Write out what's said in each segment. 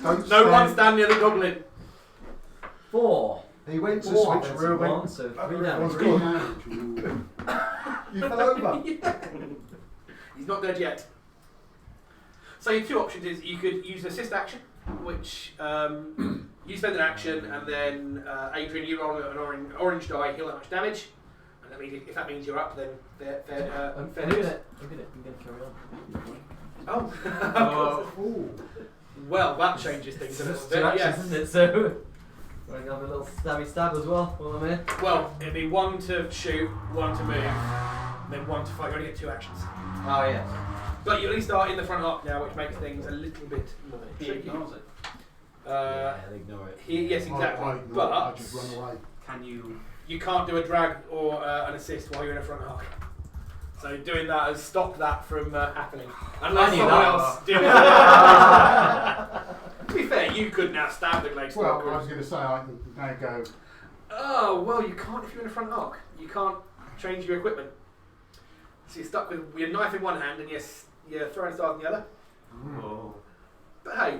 No one stand near the goblin. 4. He went to Four, switch room. one, so 3 damage. You fell over. He's not dead yet. So your two options is you could use an assist action, which you spend an action, and then Adrian, you roll an orange die, heal that much damage, and that means if that means you're up, then fair dues. I'm gonna carry on. Oh. Well, that changes things a little bit. Yes. Isn't it? So we're gonna have a little stabby stab as well while I'm here. Well, it'd be 1 to shoot, 1 to move, then 1 to fight. You only get 2 actions. Oh yeah. But you at least are in the front arc now, which makes things a little bit more tricky. He ignores it. Yeah, they ignore it. Yes, exactly. I just run away. Can you? You can't do a drag or an assist while you're in a front arc. So doing that has stopped that from happening. Unless someone else did it. To be fair, you could now stab the glade Well, stalker. I was going to say, I can now go. Oh, well, you can't if you're in a front arc. You can't change your equipment. So you're stuck with your knife in one hand and your throwing stars in the other. Oh. But hey,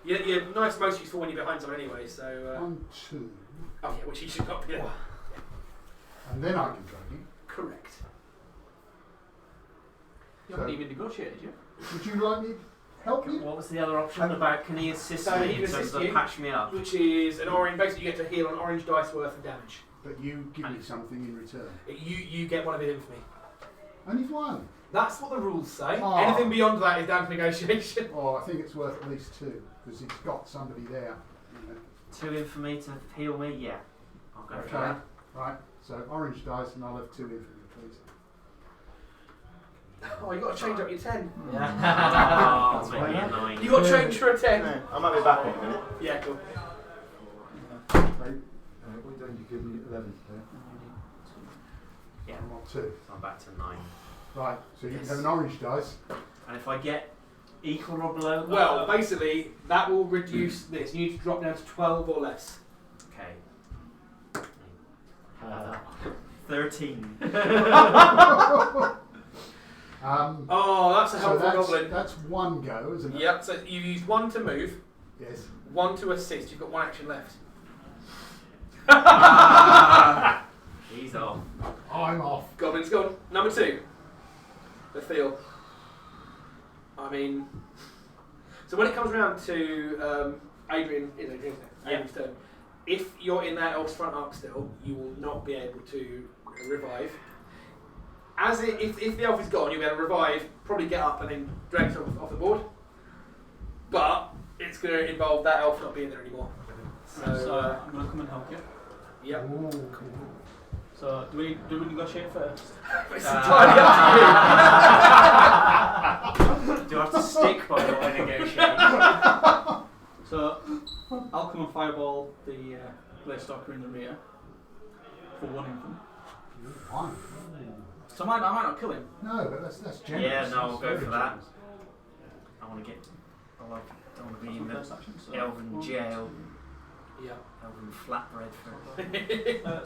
your knife's most useful when you're behind someone anyway, so... 1, 2. Oh yeah, which you should not be there. And then I can drag you. Correct. You haven't even negotiated yet. Would you like me to help you? What was the other option about? Can he assist So me he in can terms assist of you. patch me up? Which is an orange, basically you get to heal an orange dice worth of damage. But you give me something in return. You get one of his infamy. Only 1. That's what the rules say. Oh. Anything beyond that is down to negotiation. Oh, I think it's worth at least 2, because he's got somebody there. 2 infamy to heal me? Yeah. I'll go for Okay, that. right. So orange dice, and I'll have 2 infamy, please. Oh, you got to change up your 10. Yeah. Oh, maybe a 9. You got to change for a 10. Yeah, I might be back in a minute. Yeah, cool. Why don't you give me 11 there? Yeah. I'm on 2. I'm back to 9. Right, so you can have an orange dice. And if I get equal or below? Well, basically, that will reduce this. You need to drop down to 12 or less. Okay. 13. Oh, that's a So helpful goblin. that's 1 go, isn't it? Yep, so you've used 1 to move, Yes. 1 to assist. You've got 1 action left. He's off. I'm off. Goblin's gone. Number 2. The feel. I mean... So when it comes around to Adrian's turn, if you're in that elf's front arc still, you will not be able to revive. If the elf is gone, you'll be able to revive, probably get up and then drag yourself off the board. But it's going to involve that elf not being there anymore. So I'm going to come and help you. Yep. Ooh, cool. So do we negotiate first? It's entirely up to you. Do I have to stick by what I negotiate? So I'll come and fireball the Blade Stalker in the rear for 1 infamy. Fine. So I might not kill him. No, but that's generous. Yeah, no, I'll That's go very for that. generous. I want to get. I don't want to be in the First action, so elven one, jail. Yeah. Elven flatbread for.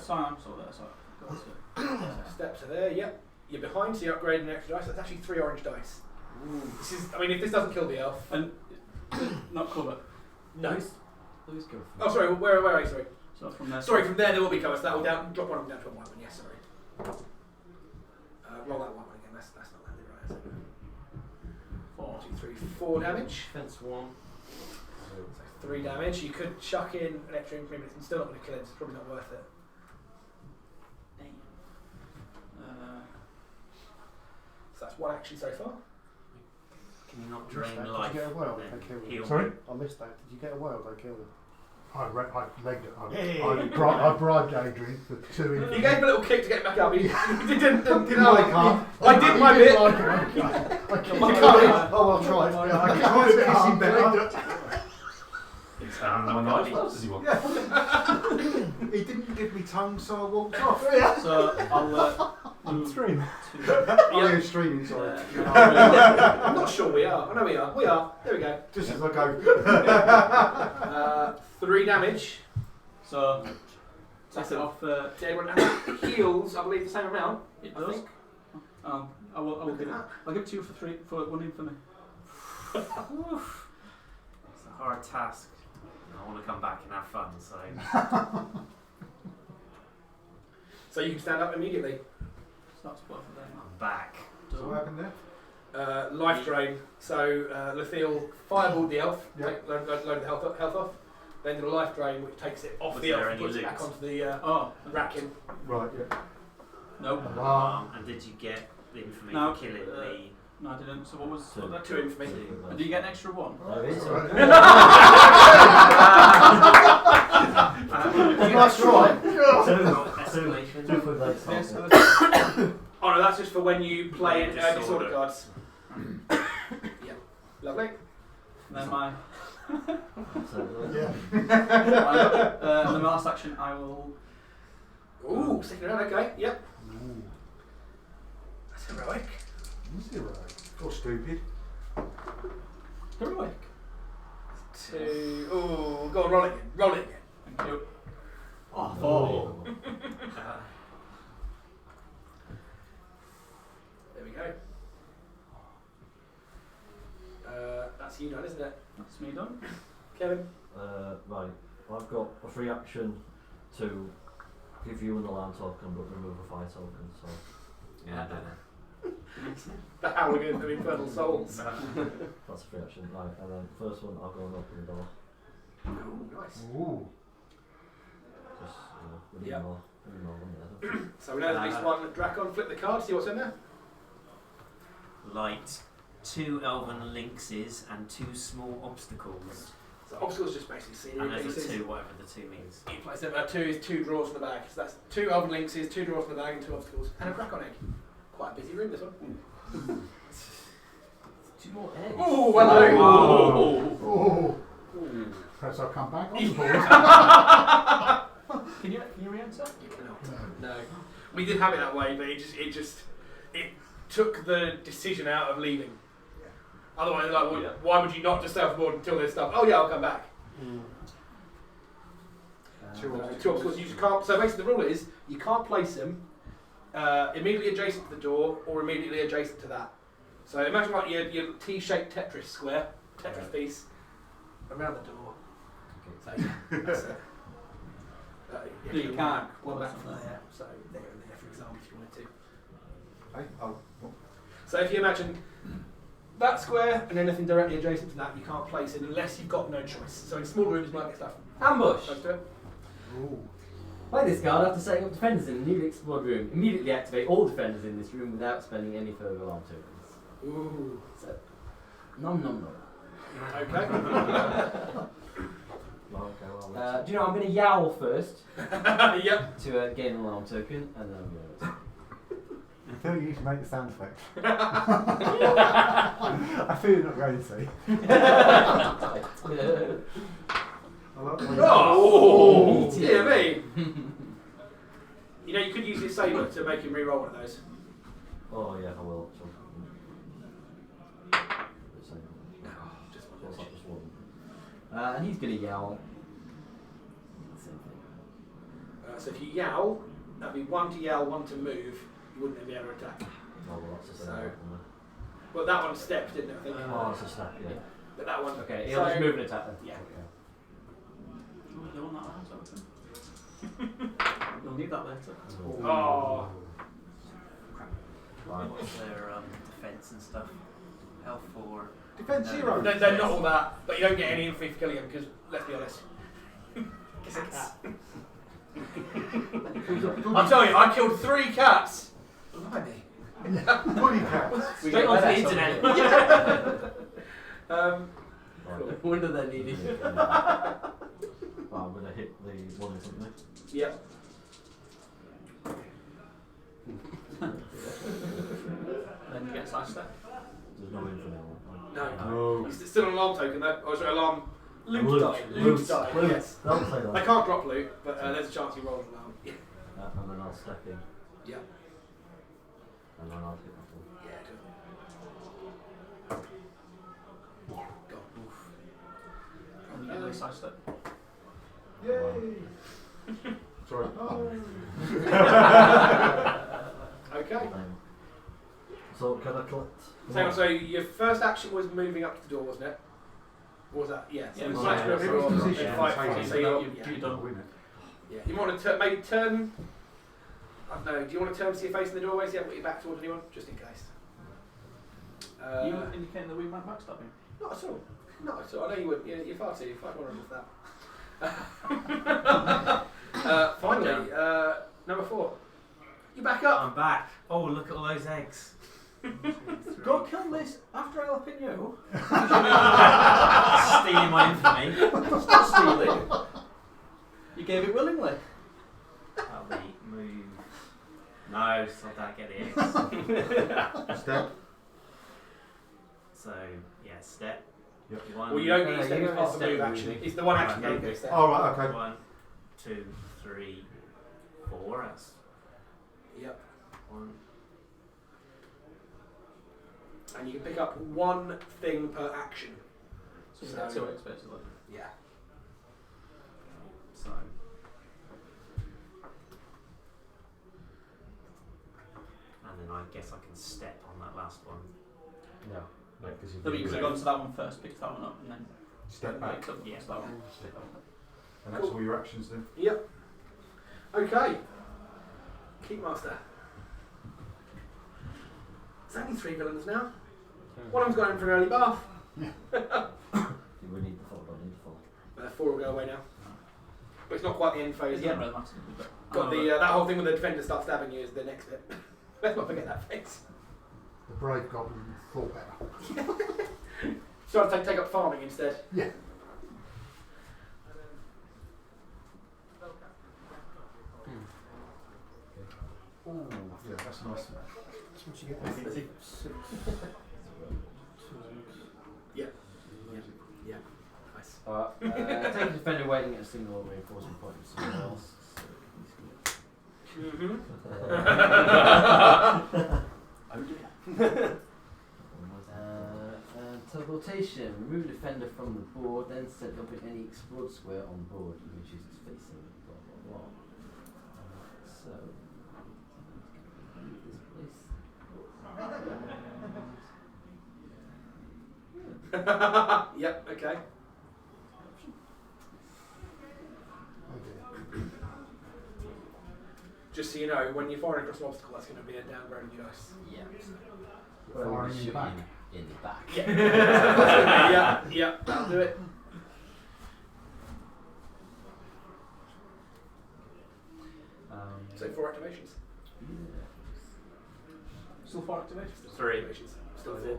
Sorry, I'm still there. Sorry. Go on, sir. Steps are there, yep. You're behind, so you're upgrading an extra dice. That's actually 3 orange dice. This is, I mean, if this doesn't kill the elf. And not cover. No. Louis go for Oh, sorry, where are you? Sorry. So from there. Sorry, from there will be cover, so that will drop one of them down to a white one, yes, sorry. Roll that white one again, that's not landed right, is it? 4. 2, 3, 4 damage. Defense 1. So 3 damage. You could chuck in an extra infamy, but it's still not going to kill it, it's probably not worth it. So that's 1 action so far. Can you not Did drain you life? get a wild? and I killed heal him. me? I missed that. Did you get a wild? I killed him. I legged it. Yeah. I bribed Adrian for 2 You infamy. gave him a little kick to get back up. He didn't like I it. did my bit. Like it, okay. I killed You him. can't. Oh, well, try it. I can't It's kiss him him better. It's my knife. What else does he want? He didn't give me tongue, so I walked off. So I'll I'm streaming. Oh, you're streaming, sorry. I'm not sure we are. I know we are. We are. There we go. Just as I go. 3 damage. So That's set it. off. To everyone. And that heals, I believe, the same amount. It I does. think. I will Look give at it. that. I'll give it to you for 1 infamy. task. I want to come back and have fun, so So you can stand up immediately. Starts both of them. I'm back. So what happened there? Life drain. So Lethiel fireballed the elf, Yeah. load the health off. Then did a life drain, which takes it off Was the there elf and any puts it back loot? onto the Oh, racking. Right, yeah. nope. And did you get the infamy No, for killing the No, I didn't. So what was Two. that? 2 infamy. Did you get an extra one? There is. Alright. Nice try. escalation? Two for those. Yes, so Oh no, that's just for when you play Yeah, disorder disorder. cards. Yeah, lovely. then my Yeah. the last action I will. Ooh, sticking around. Okay, yep. That's heroic. Zero. Or stupid. Heroic. 2. Ooh, go on, roll it again. Roll it again. Thank you. Oh, 4. There we go. That's you done, isn't it, That's me done. Kevin? Right, I've got a free action to give you an alarm token but remove a fire token, so Yeah. The Halligan of Infernal Souls. that's a free action. Right, and then first one I'll go and open the door. Ooh, nice. Ooh. Just, we need Yeah. more. We need more money, I don't So we know there's at least one Dracon. Flip the card, see what's in there. Light, 2 elven lynxes, and 2 small obstacles. So obstacles just basically see And there's pieces. a 2, whatever the 2 means. You place them. 2 is 2 drawers from the bag. So that's 2 elven lynxes, 2 drawers from the bag, and 2 obstacles, and a Dracon egg. Quite a busy room, this one. 2 more eggs. Ooh, hello. Oh. Perhaps I'll come back on the board. Can you re-enter? You cannot. No. We did have it that way, but it took the decision out of leaving. Otherwise, like, well, why would you not just stay off the board until there's stuff? Oh yeah, I'll come back. Two obstacles. You just can't. So basically, the rule is you can't place them immediately adjacent to the door or immediately adjacent to that. So imagine like your T-shaped Tetris square, Tetris piece around the door. So that's it. You can't. One back from there. So there and there, for example, if you wanted to. Hey, oh. So if you imagine that square and anything directly adjacent to that, you can't place it unless you've got no choice. So in small rooms, you might get stuff Ambush! close to it. Ooh. Play this card after setting up defenders in a newly explored room. Immediately activate all defenders in this room without spending any further alarm tokens. Ooh. So, nom nom nom. Okay. Do you know I'm going to yowl first Yep. to gain an alarm token, and then I'm going to. I feel you need to make the sound effect. I feel you're not going to see. I like the way Oh, dear me. You know, you could use your saber to make him re-roll one of those. Oh yeah, I will. So, Just one. what's that, just one? And he's going to yowl. Same thing. So if you yowl, that'd be 1 to yowl, 1 to move. You wouldn't be able to attack. Oh well, that's just So- a Well, that one stepped, didn't it? I think. Oh, it's a snap, yeah. But that one. Okay, he'll just move and attack then. Yeah. Oh, you want that alarm token? You'll need that later. Oh. Right. What's their defense and stuff? Health 4. Defense zero. They're not all that, but you don't get any infamy for killing him because, let's be honest, it's a cat. I'm telling you, I killed 3 cats. Blimey. Putty cats. Straight onto the internet. Cool. No wonder they're needed. I'm going to hit the one or something. Yep. Then you get a side step. There's no infinite one. No. Oh. It's still an alarm token though. Oh, sorry, alarm. Loot Loot. die. Loot die. Loot. Yes. Don't say They that. can't drop loot, but there's a chance you roll an alarm. Yeah. And then I'll step in. Yeah. And then I'll hit that one. Yeah. Go on. And you get a side step. Yay. Sorry. Oh. Okay. So can I collect? So your first action was moving up to the door, wasn't it? What was that? Yeah. So Yeah, it's well, much yeah, better so for position, fight so fight. you So know you're, you're done. Win it. yeah. You want to maybe turn. I don't know. Do you want to turn so you're facing the doorway so you haven't got your back towards anyone, just in case? You indicating that we might backstab him? Not at all. Not at all. I know you wouldn't. You're far too honourable for that. Finally, number 4. You back up. I'm back. Oh, look at all those eggs. Go kill this after I helping you. Stealing my infamy. It's not stealing. You gave it willingly. That'll be move. No, so I don't get the eggs. Step. So, yeah, step. Yep. One, Well, you don't need No, to step you as don't part of the step move move. action. It's the one action Okay. you don't step. Oh, right, okay. 1, 2, 3, 4. That's Yep. 1. And you can pick up one thing per action. So you get 2 eggs basically. Yeah. So. And then I guess I can step on that last one. No. No, because No, but you could have gone to that one first, picked that one up, and then Step back. picked up Yeah. that one. And that's all your actions then. Yep. Okay. Keepmaster. There's only 3 villains now. One of them's gone in for an early bath. You would need the 4, don't need the 4. 4 will go away now. But it's not quite the end phase It's yet. not really massive, but Got the that whole thing when the defender starts stabbing you is the next bit. Let's not forget that phase. The brave goblin thought better. So I'd take up farming instead. Yeah. Ooh. Yeah, that's nice. That's what you get. Nice. Alright, take a defender waiting at a single reinforcement point with someone else. So he's Mm-hmm. Teleportation. Remove a defender from the board, then set up in any explored square on the board. You can choose its facing. Blah blah blah. So leave this place. Yep, okay. Okay. Just so you know, when you're firing across an obstacle, that's going to be a downgrade on your dice. Yeah. Firing in the back. In the back. Yeah, that'll do it. So 4 activations. still 4 activations. 3. Activations. Still 4.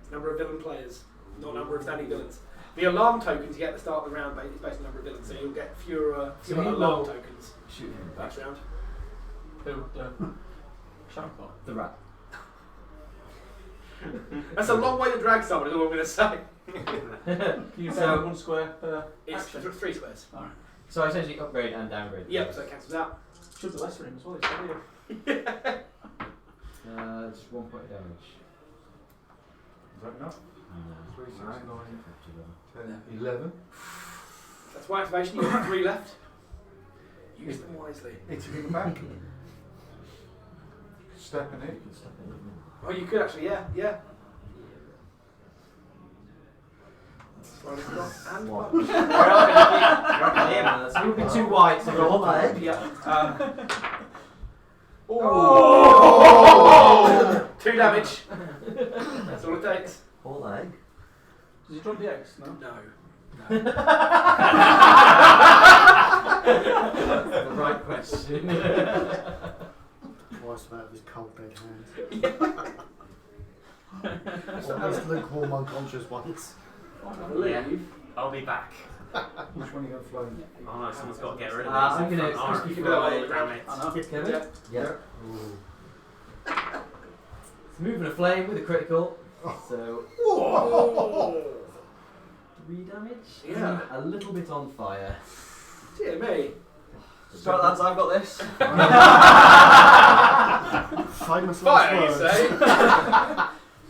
It's number of villain players, not number of standing villains. The alarm tokens you get at the start of the round is based on the number of villains, so you'll get fewer So alarm meanwhile- tokens Shoot him in the back. next round. Who? Shadow The rat. That's a long way to drag someone, is all I'm going to say. Can you So- so 1 square per It's action? 3 squares. Alright. So I essentially upgrade and downgrade. Yep, so it cancels out. Should be lesser in as well, it's heavier. It's 1 point of damage. Is that enough? No. 3, 6, 9, 9, 51. 10, 11. That's 1 activation, you've got 3 left. Use them wisely. Hit it in the back. Stepping You in. can step in. Oh, you could actually, yeah. And What? You're up in here, man. That's moving too wide, so go hold that egg. Oh! 2 damage. That's all it takes. Whole egg. Does he drop the eggs? No? No. The right question. Wise about his cold dead hands. Almost lukewarm unconscious ones. I believe. I'll be back. Which one are you going to flow? Oh no, someone's got to get rid of I'm these. gonna- Oh, you can do that all the damn way it. I know. Kevin? Yeah. Yeah. It's moving a flame with a critical. So Whoa! 3 damage. Yeah. A little bit on fire. Dear me. Right lads, I've got this. Famous Fire, you last words. say? So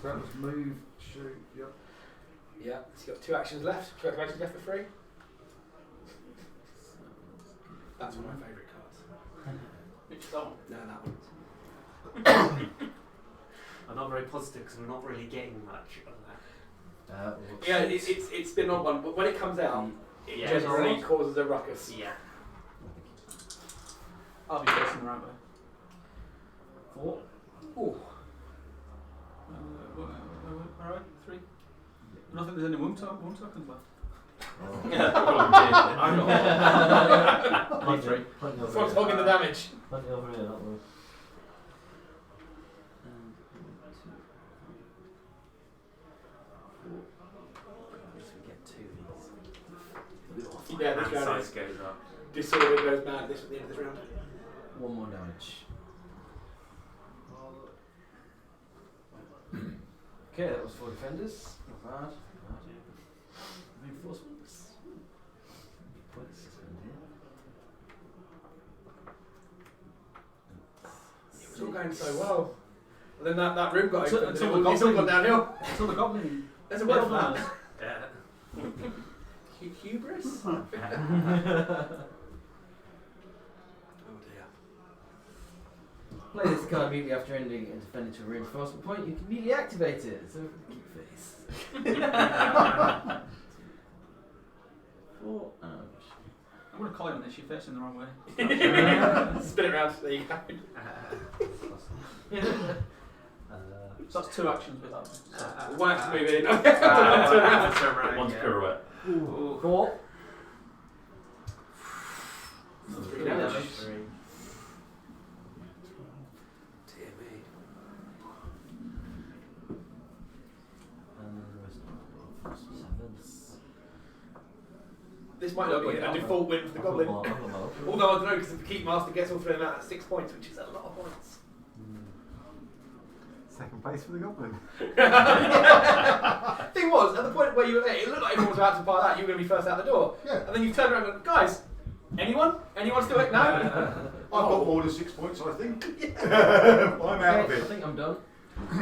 that was move, shoot, yep. Yeah, so you've got 2 actions left. 2 activations left for free. That's one of my favourite cards. Which is that one? No, that one. I'm not very positive because I'm not really getting much of that. Yeah, it's been on one, but when it comes out, it Yeah, generally it's- causes a ruckus. Yeah. I'll be facing the right way. 4. Ooh. Where are we? 3? I don't think there's any wound tokens left. I'm not. Plenty, 3. plenty This over one's here. hogging the damage. Plenty over here, that was. We get 2 of these. Yeah, Hand this round size is goes up. disorder goes mad this at the end of this round. 1 more damage. Okay, that was 4 defenders. Not bad. Not bad. Reinforcements. Points to spend here. It was all going so well. And then that room got Until- open. until and the it's all goblin- gone downhill. So the goblin. There's a word for that. Yeah. Hubris? Oh dear. Play this card immediately after ending and defending to a reinforcement point. You can immediately activate it. So keep face. 4. I'm going to call it on this. You're facing the wrong way. Spin it round. There you go. So that's 2 actions with that. One have to move in. Turn around, One's yeah. pirouette. Ooh. 4. 3 damage. 3. Dear me. And the rest of 7s. This might not be a default win for the goblin. Although I don't know, because if the keep master gets all 3 of them out at 6 points, which is a lot of points. Second place for the goblin. Thing was, at the point where you were there, it looked like everyone was about to pile out, you were going to be first out the door. Yeah. And then you turned around and went, guys, anyone? Anyone still it? No? I've got more than 6 points, I think. I'm out of I it. think I'm done.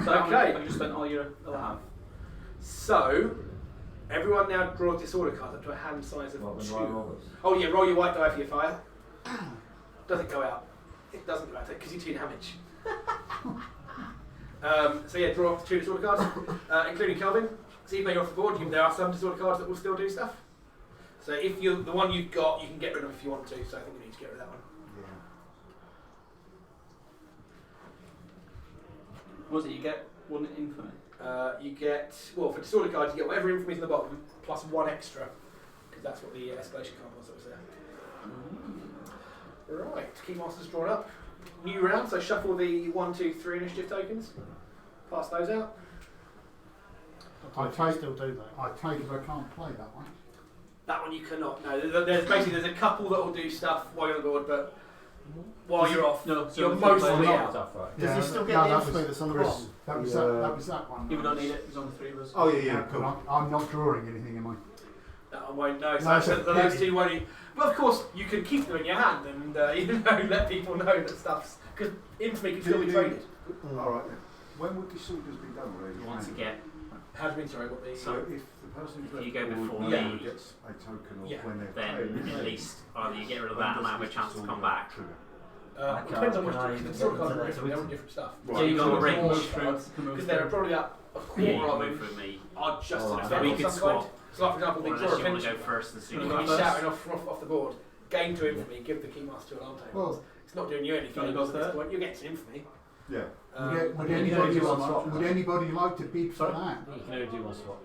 So Okay. You just spent all your allowance. So, everyone now draws disorder cards up to a hand size of What, when 2. do I roll this? Oh yeah, roll your white die for your fire. Doesn't go out. It doesn't go out because you 2 damage. So yeah, draw 2 disorder cards, including Kelvin. So even though you're off the board, there are some disorder cards that will still do stuff. So if you're the one you've got, you can get rid of if you want to. So I think you need to get rid of that one. What was it? You get 1 infamy. You get, well, for disorder cards, you get whatever infamy is in the bottom plus 1 extra, because that's what the escalation card was that was there. Right, key masters drawn up. New round, so shuffle the 1, 2, 3 initiative tokens. Pass those out. I still do that. I take it I can't play that one. That one you cannot. No, there's a couple that will do stuff while you're on the board, but while you're off, No, so you're it's mostly not out. Tough, right? Yeah, Does he still get no, the that infamy was- that's on the Chris, bottom? That was Yeah. that was that one. You don't need it. There's only 3 of us. Oh, yeah, But cool. I'm not drawing anything, am I? That one won't. No, so No, so those yeah. 2 won't. But of course, you can keep them in your hand and let people know that stuff's because infamy can still be traded. Alright then. When would disorders be done? Where You want to get. How do you mean? Sorry, what the? So if the person who's If you left go forward before Yeah. me, gets a token of Yeah. when they're then playing, at least either you get rid of when that does and I have a this chance to disorder come back. trigger? It depends on which Can I even because get sort of into cards are that? different. They're all different stuff. Right. So you got a ring. Because there are probably up a Yeah, quarter you of can them move through me. are just Oh, an right. effect We of could some swap. kind. So, like, for example, the Or draw unless a you want to pension. go first and You're soon going to be first. shouting off the board. Gain to infamy. Give the keymaster 2 alarm tables. Well, It's not doing you anything. Gotta go at this third. point. You're getting some infamy. Yeah. would you anybody can only do one swap. would anybody like to bid for Sorry? that? You can only do 1 swap.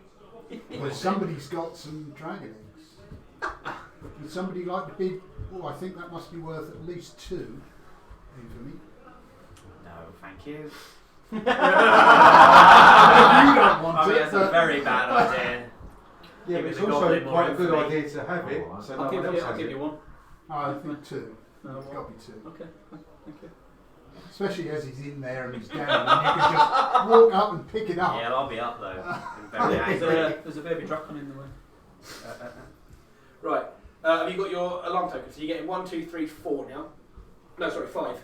Well, somebody's got some dragon eggs. Would somebody like to bid? Oh, I think that must be worth at least 2 infamy. No, thank you. You don't want I mean, it, that's a but very bad idea. Yeah, Give but it's the also goblin more quite a good infamy. idea to have it, Oh, so I'll no give one else you. I'll has give it. you 1. I think 2. No, It's got to be 2. Okay. Thank you. Especially as he's in there and he's down, and you can just walk up and pick it up. Yeah, I'll be up though. I'm very There's angry. there's a baby dragon in the way. Right. Have you got your alarm token? So you're getting 1, 2, 3, 4 now. No, sorry, 5.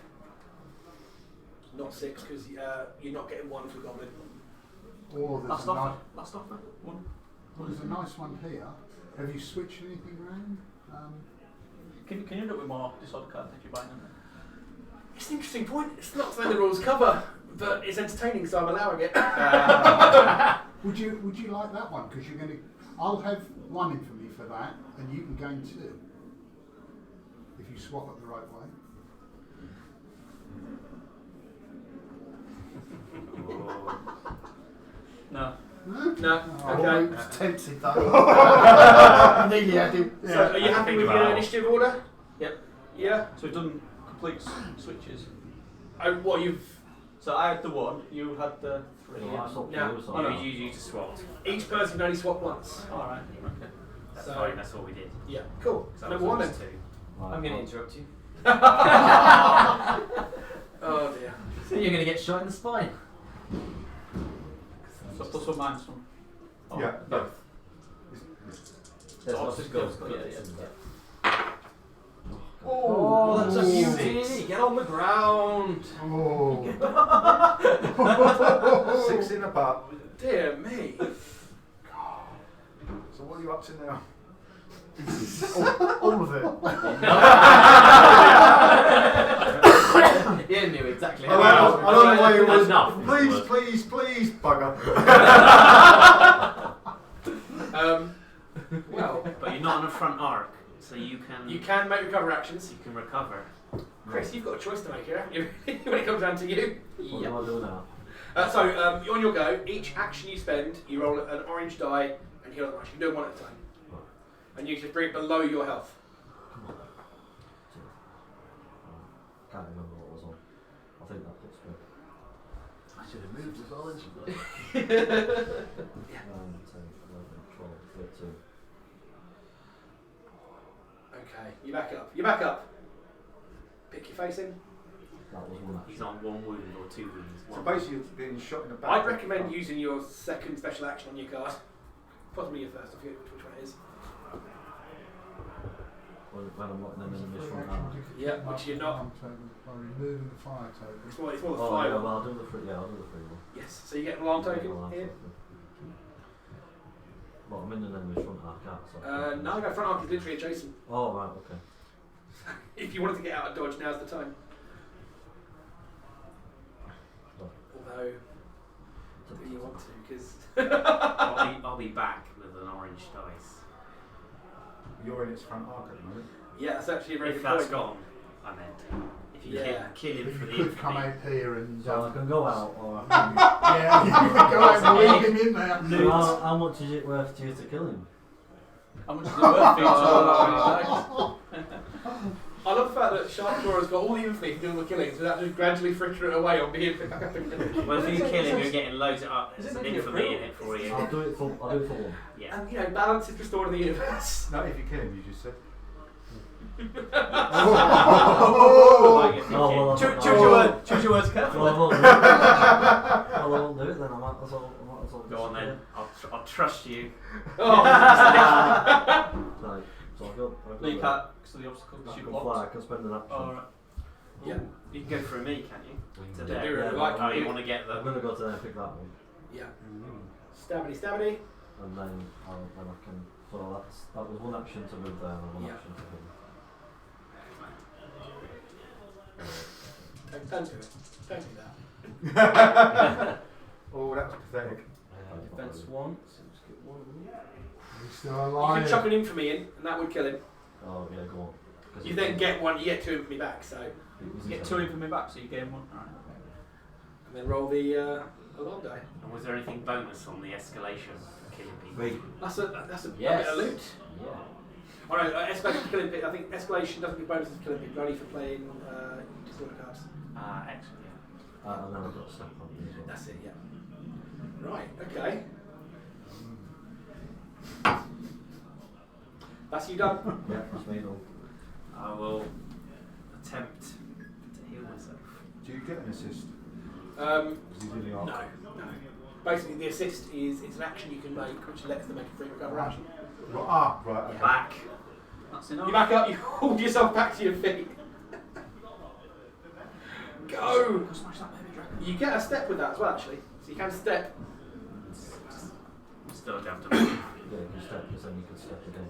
Not 6 because you're not getting 1 for goblin. Or there's Last a, offer. Last offer. 1. there's a nice one here. Have you switched anything around? Can you end up with more disorder cards if you're buying them? It's an interesting point. It's not something the rules cover, but it's entertaining, so I'm allowing it. Would you like that one? Because you're going to. I'll have 1 infamy for that, and you can gain 2 if you swap it the right way. No. No. Oh, Okay. It's tempted though. Nearly had him. So are you happy with your initiative order? Yep. Yeah. So we've done complete switches. And what you've So I had the 1, you had the 3. So I swapped Yeah. yours, so Oh, no. You just swapped. each person can only swap once. Alright, okay. That's So- fine. That's what we did. Yeah. Cool. So Number 1 then. 2. Right, I'm going to well, interrupt you. Oh dear. So you're going to get shot in the spine. So plus 1 minus 1. Oh, Yeah, both. There's Oh, lots just of goes, goes, yeah, but yeah, yeah. Oh, that's a Ooh. beauty. Get on the ground. Oh. 6 in a butt. Dear me. So what are you up to now? all of it. You knew exactly I how don't know why it was. Enough. Please, bugger. Well, But you're not on a front arc, so you can make recover actions. recover. Chris, you've got a choice to make here, haven't you? when it comes down to you. What do I do now? So, on your go, each action you spend, you roll an orange die and heal it rush. You can do it 1 at a time. Right. And you just bring it below your health. Come on. Can't remember what was on. I think that puts me. I should have moved as well, shouldn't 9, 10, 11, 12, 13. Okay, you back up. You back up. Pick your face in. That was 1 action. He's on 1 wound or 2 wounds. So basically, you're being shot in the back. I'd recommend using your second special action on your card. Possibly your first, I forget which one it is. When I'm not in the Free front action arm. to keep Yeah, them which up you're with not. one token by removing the fire token. It's more the Oh, fire. yeah, well, I'll do the free. Yeah, I'll do the free one. Yes, so you get an alarm token Yeah, here. Well, I'm in the enemy's front arc, so. No, front arc is literally adjacent. Oh, right, okay. If you wanted to get out of dodge, now's the time. Oh. Although, do you want to? Because I'll be back with an orange dice. You're in its front arc at the moment. yeah, that's actually a very If good that's point. gone, I meant. If you Yeah. kill him But for you the could come infamy. out here and. So I can go out, or. Yeah, you can go out and leave him in there. So how much is it worth to you to kill him? How much is it worth for you to I love the fact that Sharpclaw has got all the infamy for doing the killings without just gradually frittering it away on being picked back up and Well, if you kill him, you're getting loads of Is it there's making it infamy real? in it for you. I'll do it for 1. Yeah. And, balance is restored in the universe. No, if you kill him, you just said. Oh. Like you're thinking, Oh, well, Choose your word. Choose your words Well, carefully. I won't do it. Well, I won't do it then. I might as well. Go on then. I'll trust you. Oh, Right. So I'll go. No, you can't, because of the obstacle, I because you can fly. I blocked. can spend an action. Alright. yeah, You can go for a me, can't you? Mm. Today. do it Yeah, like Oh, you want to get I'm the. gonna go to there and pick that one, yeah. Stabby, stabby. and then I can. So that was 1 action to move there and 1 Yeah. action to him. Don't do it. Don't do that. Oh, that was pathetic. Defense 1. So just get 1. He's still You alive. can chuck an infamy in, and that would kill him. Oh yeah, go on. 'Cause You it- then get 1, you get 2 infamy back, so. it was You get his 2 own. infamy back, so you gain 1. Alright. And then roll the alarm die. And was there anything bonus on the escalation for killing people? Wait. That's a Yes. bit of loot. Yeah. Oh no, escalation for killing people. I think escalation doesn't give bonuses for killing people, only for playing disorder cards. Excellent. Yeah. And then I've got step on me as well. That's it, yeah. Right, okay. That's you done. Yeah, that's me done. I will attempt to heal myself. Do you get an assist? Um, Because he's in the no, arc. no. Basically, the assist is it's an action you can make which lets them make a free recover action. Right. Okay. Back. That's enough. You back up, you hold yourself back to your feet. Go! Go smash that baby dragon. You get a step with that as well, actually. So you can step. Still have to move. Yeah, you can step because then you can step again.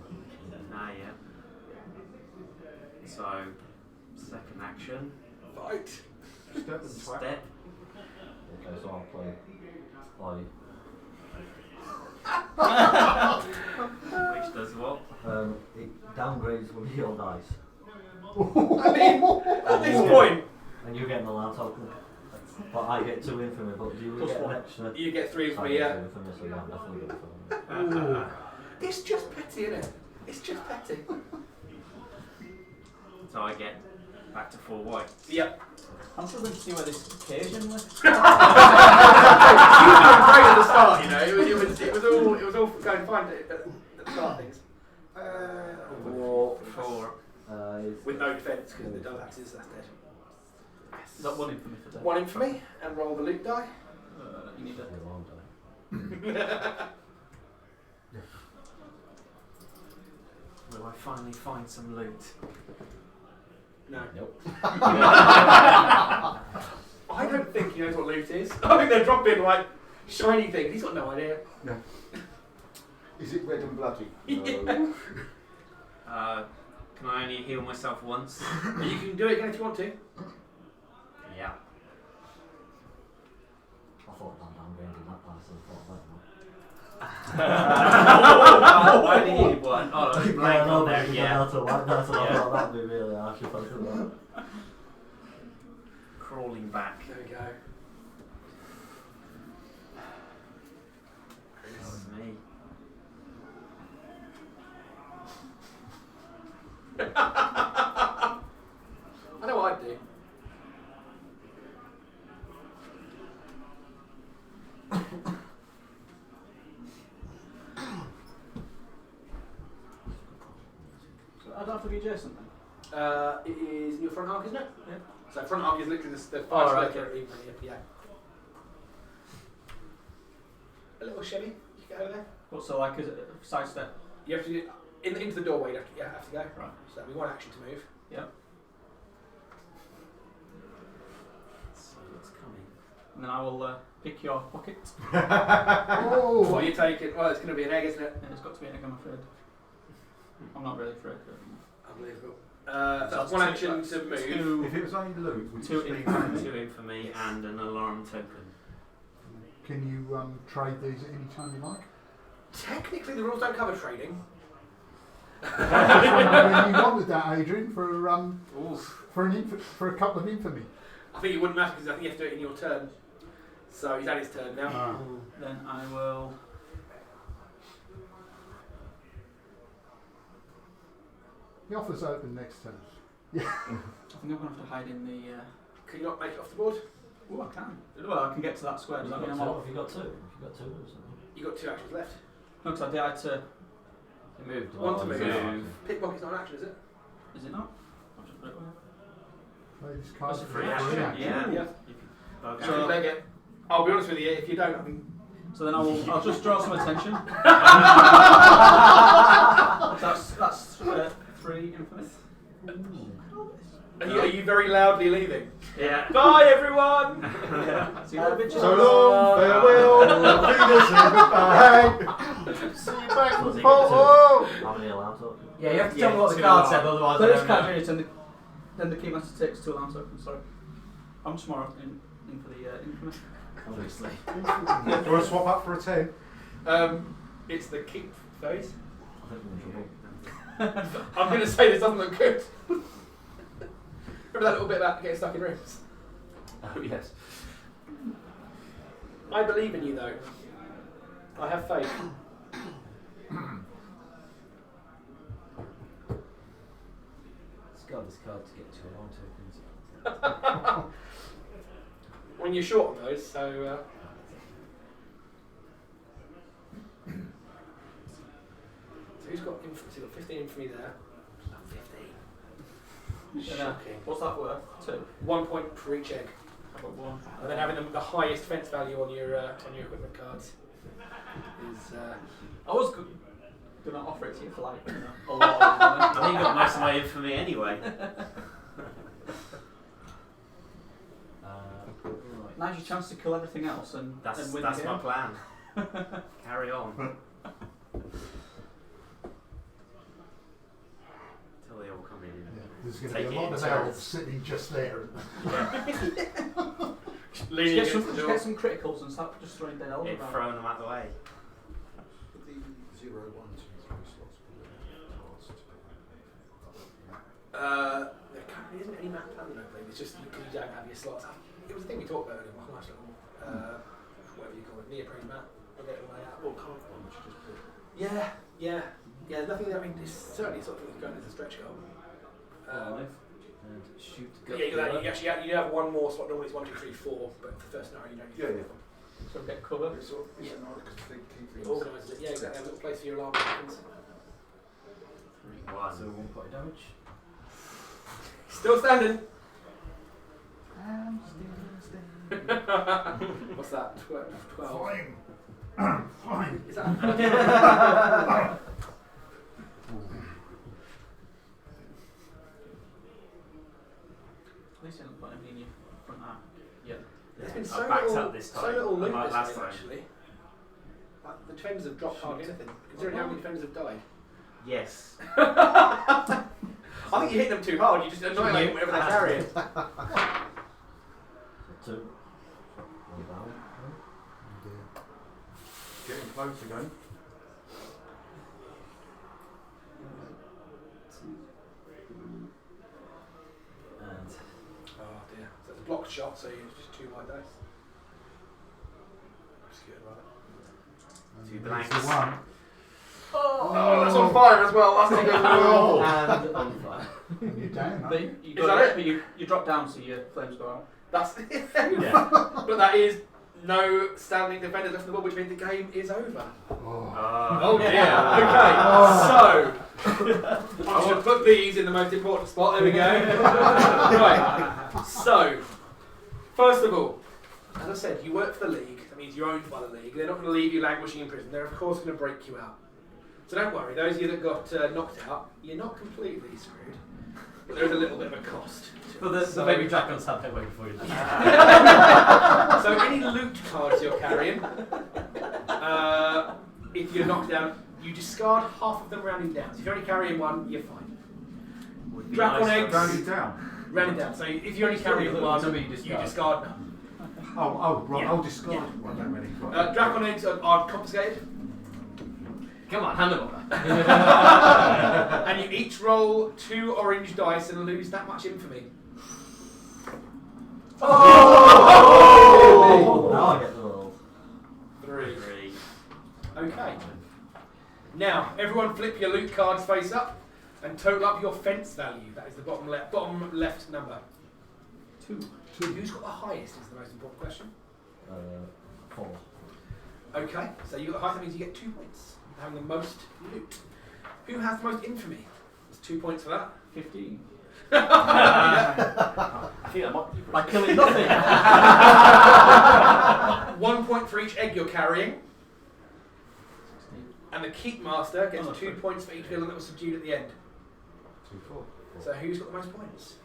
Yeah. So, second action. Fight. Step and twat. Step. Okay, so I'll play Which does what? It downgrades one of your dice. I mean, at this point, And you get an alarm token. But I get 2 infamy, but you will Plus get one. an extra. you get 3 So for I me, get yeah. 2 infamy, so yeah, I'm definitely going for it. It's just petty, isn't it? It's just petty. So I get back to 4 white. Yep. I'm struggling to see where this occasion was. You were great at the start, you know. It was all going fine at the start of things. 4. With no defence because the double axes, that's dead. Is that 1 infamy for death? 1 infamy and roll the loot die. You need a. The alarm die. Will I finally find some loot? No. Nope. I don't think he knows what loot is. I think they're dropping like shiny things. He's got no idea. Is it red and bloody? Yeah. Can I only heal myself once? You can do it again if you want to. Yeah. I thought about downgrading that dice, and I I only needed 1. Oh, I was blank on there, yeah. That's a white dice, and I thought that'd be really harsh if I could that. Crawling back. There we go. This is me. I know what I'd do. So I don't have to be adjacent then. It is in your front arc, isn't it? Yeah. So front arc is literally the Oh, five right, square foot, yeah. A little Chevy, you can get over there. But so like is it a sidestep? You have to do, into the doorway. You have to go. Right. So that'll be 1 action to move. So it's coming. And then I will pick your pocket. What are you taking? Well, it's going to be an egg, isn't it? And it's got to be an egg, I'm afraid. I'm not really afraid. Unbelievable. So That's that's 1 two- action that's to move. 2. If it was only loot, would 2 you speak? infamy. 2 infamy and an alarm token. Can you trade these at any time you like? Technically, the rules don't cover trading. When you wanted that, Adrian, for Oof. for a couple of infamy. I think it wouldn't matter because I think you have to do it in your turn. So he's had his turn now. Then I will. The offer's open next turn. I think I'm going to have to hide in the. Can you not make it off the board? Oh, I can. Well, I can get to that square. Does that mean I'm off? Have you got 2? Have you got 2 or something? You've got 2 actions left. No, because I had to. You moved. 1 to Oh, move. yeah. Pickpocket's not an action, is it? Is it not? I'll just put it away. Play this card That's a for free free action, action. Yeah. Yeah. You can bug So, out. leg it. I'll be honest with you, if you don't, I mean, So then I'll just draw some attention. that's 3 infamy. are you very loudly leaving? Yeah. Bye, everyone! See you later, bitches. So long, farewell, Venus and goodbye. See you back Was with he Polo. How many alarm tokens? Yeah, you have to tell me what the 2 card alarm. said, otherwise There I is don't card know. unit, and then the keymaster takes 2 alarm tokens. Sorry, I'm tomorrow in for the infamy. Obviously. Do you want to swap up for a 10? It's the keep phase. I think we're in trouble. I'm going to say this doesn't look good. Remember that little bit about getting stuck in rooms? Oh, yes. I believe in you, though. I have faith. Discard this card to get 2 alarm tokens. When you're short on those, so. So who's got infamy? So you've got 15 infamy there. 15. And, Shocking. what's that worth? 2. 1 point for each egg. How about 1? And then having the highest fence value on your equipment cards is. I was gonna offer it to you for like a lot. I think you got most of my infamy anyway. Right. Now's your chance to kill everything else and That's win my the game. plan. Carry on. Till they all come in. Yeah, there's going to Take be it a lot in of turns. elves sitting just there. leaning Just against the get door. some criticals and start just throwing dead elves It around. throwing them out the way. slots. It was a thing we talked about earlier. Nice little, whatever you call it, neoprene mat. We'll get it all laid out. Or can't one, which you just put. Yeah. There's nothing. I mean, it's certainly sort of going as a stretch goal. 5 and shoot. You have one more slot. Normally it's 1, 2, 3, 4, but for the first scenario you don't. Yeah. So get cover. It's nice because they keep It things. organises it. Yeah, exactly. A little place for your alarm seconds. 3. So 1 point of damage. Still standing. I'm still standing. What's that? 12. Fine. Fine. Is that? At least you haven't put anything in your front arm. There's been I so backed little, up this time. so little loot Unlike this last game, time. actually. Like, the defenders have dropped targets, I think, considering how many defenders have died. Yes. I think you hit them too hard, you just annihilate whatever they're carrying. 2. 1 down. Getting close again. And Oh dear. So it's a blocked shot, so it's just 2 white dice. That's good, right? 2 There's blanks. the one. Oh, that's on fire as well. That's not good. and on fire. And you're down, But aren't you? you Is got that it? But you drop down so your flames go out. That's Yeah. But that is no standing defenders left on the board, which means the game is over. Oh. Oh dear. Oh. Okay. So I'm going to put these in the most important spot. There we go. Right. So, first of all, as I said, you work for the league. That means you're owned by the league. They're not going to leave you languishing in prison. They're of course going to break you out. So don't worry. Those of you that got knocked out, you're not completely screwed. But there is a little bit of a cost. But the baby dragons have their way before you. So any loot cards you're carrying, if you're knocked down, you discard half of them rounding down. So if you're only carrying 1, you're fine. Would be Dragon nice eggs. for- Rounded down. Rounding down. So if you're only carrying Still 1, somebody you discard. discard none. Oh, right. Yeah. I'll discard Yeah. one that many. Right. Dracon eggs are confiscated, Come on, hand them over. and you each roll 2 orange dice and lose that much infamy. Oh! Now I get the roll. 3. 3. Okay. Now everyone, flip your loot cards face up and total up your fence value. That is the bottom left number. 2. Who's got the highest is the most important question. 4. Okay, so you got the highest, that means you get 2 points for having the most loot. Who has the most infamy? There's 2 points for that. 15. I think that might be By killing nothing. 1 point for each egg you're carrying. 16. And the keep master gets Oh, 2 sorry. points for each villain that was subdued at the end. 2, 4. So who's got the most points?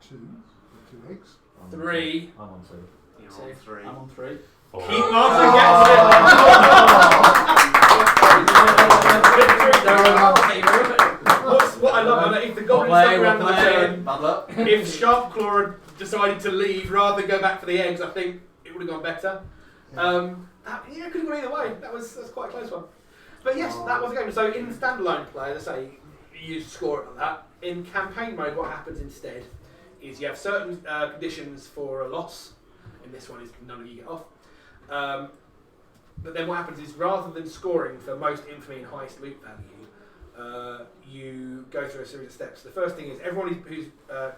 2. 2 eggs. 3. I'm on 2. You're So- on 3. I'm on 3. Keep master gets What I love, if the goblin stuck around the turn, Bad luck. if Sharpclaw had decided to leave rather than go back for the eggs, I think it would have gone better. It could have gone either way. That's quite a close one. But yes, that was a game. So in standalone play, as I say, you score it like that. In campaign mode, what happens instead is you have certain conditions for a loss. In this one, is none of you get off. But then what happens is, rather than scoring for most infamy and highest loot value, you go through a series of steps. The first thing is everyone who's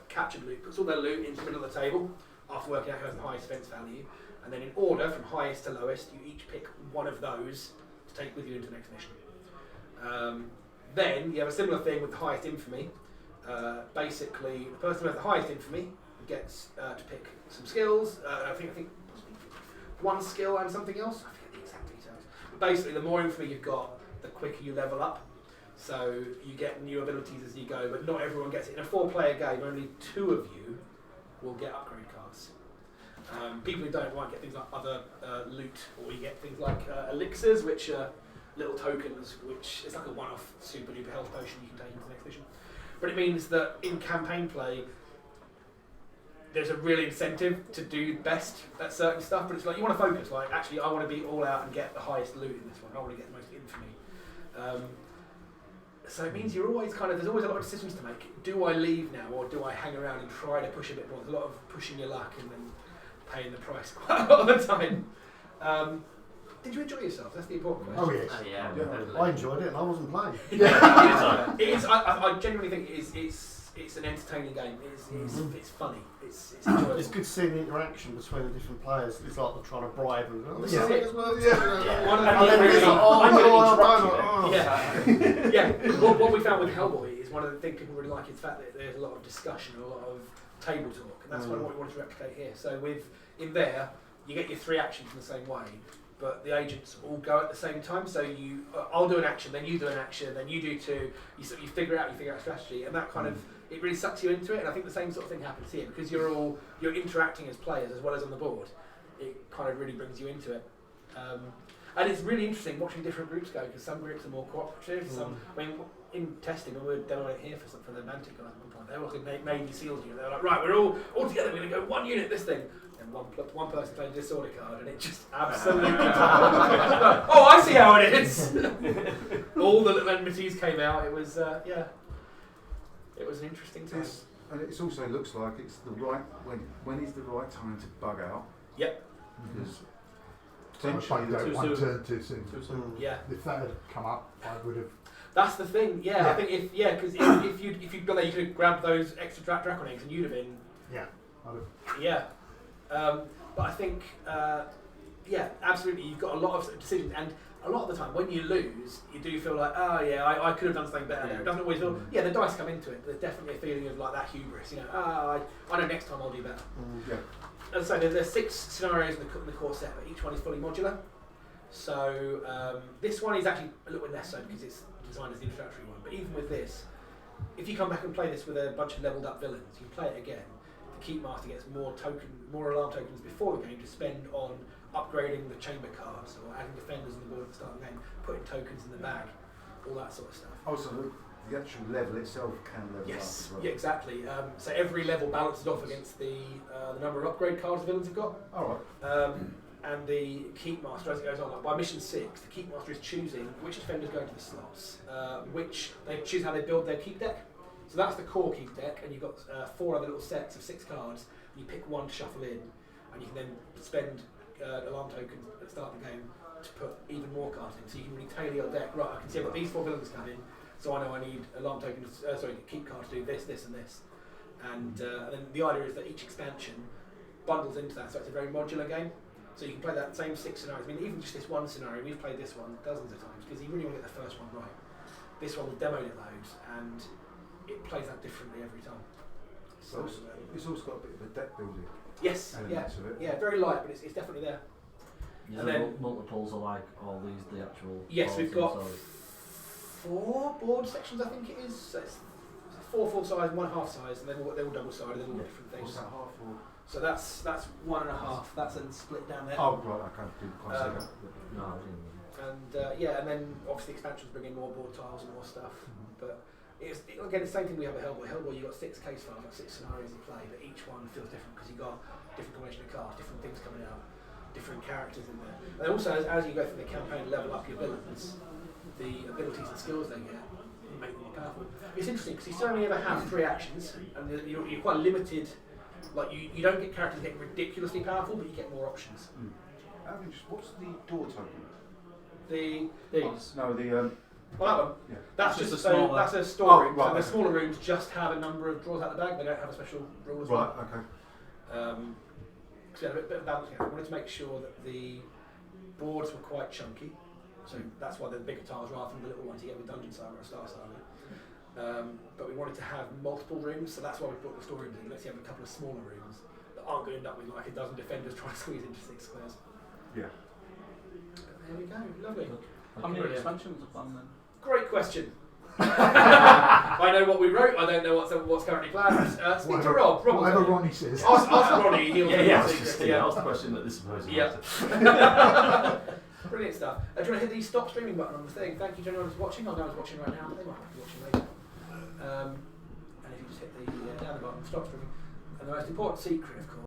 captured loot puts all their loot into the middle of the table after working out who has the highest fence value. And then in order, from highest to lowest, you each pick one of those to take with you into the next mission. Then you have a similar thing with the highest infamy. Basically, the person who has the highest infamy gets to pick some skills. I think possibly one skill and something else. I forget the exact details. But basically, the more infamy you've got, the quicker you level up. So you get new abilities as you go, but not everyone gets it. In a 4-player game, only 2 of you will get upgrade cards. People who don't won't get things like other loot, or you get things like elixirs, which are little tokens, which is like a one-off super duper health potion you can take into the next mission. But it means that in campaign play, there's a real incentive to do best at certain stuff, but it's like you want to focus. Like, actually, I want to be all out and get the highest loot in this one. I want to get the most infamy. So it means you're always there's always a lot of decisions to make. Do I leave now, or do I hang around and try to push a bit more? There's a lot of pushing your luck and then paying the price quite a lot of the time. Did you enjoy yourself? That's the important question. Oh yes. Yeah. I enjoyed it and I wasn't playing. It is. I genuinely think it's an entertaining game. It's funny. It's enjoyable. It's good seeing the interaction between the different players. It's like they're trying to bribe and This is it. One One and of the then really, it's like, oh, I'm no, gonna yeah. What we found with Hellboy is one of the things people really like is the fact that there's a lot of discussion, a lot of table talk, and that's what we wanted to replicate here. So in there, you get your 3 actions in the same way, but the agents all go at the same time. So I'll do an action, then you do an action, then you do 2. You figure out strategy, and that kind of it really sucks you into it. And I think the same sort of thing happens here because you're interacting as players as well as on the board. It kind of really brings you into it. And it's really interesting watching different groups go because some groups are more cooperative. Some, in testing when we were demoing it here for the Mantic guys at one point, they were like Navy SEALs unit. They were like, right, we're all together. We're going to go 1 unit this thing. And one person played a disorder card, and it just absolutely. Oh, I see how it is. All the little enmities came out. It was it was an interesting time. And it also looks like it's the right when is the right time to bug out. Yep. Because I potentially don't Too one soon. turn too soon. Yeah. If that had come up, I would have. That's the thing. Yeah, I think because if you'd gone there, you could have grabbed those extra Dracon eggs, and you'd have been. Yeah. I'd have. Yeah. But I think, absolutely, you've got a lot of decisions, and a lot of the time when you lose, you do feel like, I could have done something better there. It doesn't always feel, the dice come into it, but there's definitely a feeling of like that hubris, I know next time I'll do better. Yeah. As I say, there's 6 scenarios in the core set, but each one is fully modular. So this one is actually a little bit less so because it's designed as the introductory one, but even with this, if you come back and play this with a bunch of leveled up villains, you play it again, Keep Master gets more alarm tokens before the game to spend on upgrading the chamber cards or adding defenders on the board at the start of the game, putting tokens in the bag, all that sort of stuff. Also, the actual level itself can level up as well. Yeah, exactly. So every level balances off against the number of upgrade cards the villains have got. All right. And the Keep Master, as it goes on, like by mission 6, the Keep Master is choosing which defenders go into the slots, which they choose how they build their keep deck. So that's the core keep deck, and you've got 4 other little sets of 6 cards. And you pick one to shuffle in, and you can then spend alarm tokens at the start of the game to put even more cards in. So you can really tailor your deck. Right, I can see I've got these 4 villains coming, so I know I need alarm tokens. Keep cards to do this, this, and this. And then the idea is that each expansion bundles into that, so it's a very modular game. So you can play that same 6 scenarios. I mean, even just this one scenario, we've played this one dozens of times because you really want to get the first one right. This one, we've demoed it loads, and it plays out differently every time. So It's also got a bit of a deck building yes, element to it. yeah, very light, but it's definitely there. Is And there then- multiples are like all these the actual. Yes, boards we've got themselves? 4 board sections, I think it is. So it's 4 full size, 1 half size, and they're all double sided. They're all different things. What's that half or? So that's 1.5. That's then split down there. Oh right, I didn't quite see that. No, I didn't. And and then obviously expansions bring in more board tiles and more stuff. But again, it's the same thing we have at Hellboy. Hellboy, you've got 6 case files, you've got 6 scenarios you play, but each one feels different because you've got different combination of cards, different things coming out, different characters in there. And also, as you go through the campaign, level up your villains, the abilities and skills they get make them more powerful. It's interesting because you still only ever have 3 actions, and you're quite limited. Like you don't get characters getting ridiculously powerful, but you get more options. What's the door token? These. No, the Well, that one. yeah. That's Just just a smaller- that's a store room. right, So the okay. smaller rooms just have a number of drawers out the bag. They don't have a special rule as Right. well. Okay. So a bit of balance. I wanted to make sure that the boards were quite chunky. So that's why they're the bigger tiles rather than the little ones you get with Dungeon Saga or Star Saga. But we wanted to have multiple rooms, so that's why we brought the storerooms in. Let's have a couple of smaller rooms that aren't going to end up with like a dozen defenders trying to squeeze into 6 squares. Yeah. But there we go, lovely. How many Brilliant. expansions are planned then? Great question. I know what we wrote. I don't know what's currently planned. Speak to Rob. Rob Whatever will tell you. Ronnie says. Ask Ronnie. He'll tell you the secrets, That was the question that this supposed to Yeah. Brilliant stuff. Do you want to hit the stop streaming button on the thing? Thank you to anyone who's watching. I know who's watching right now, but they might be watching later. And if you just hit the down the button, stop streaming. And the most important secret, of course,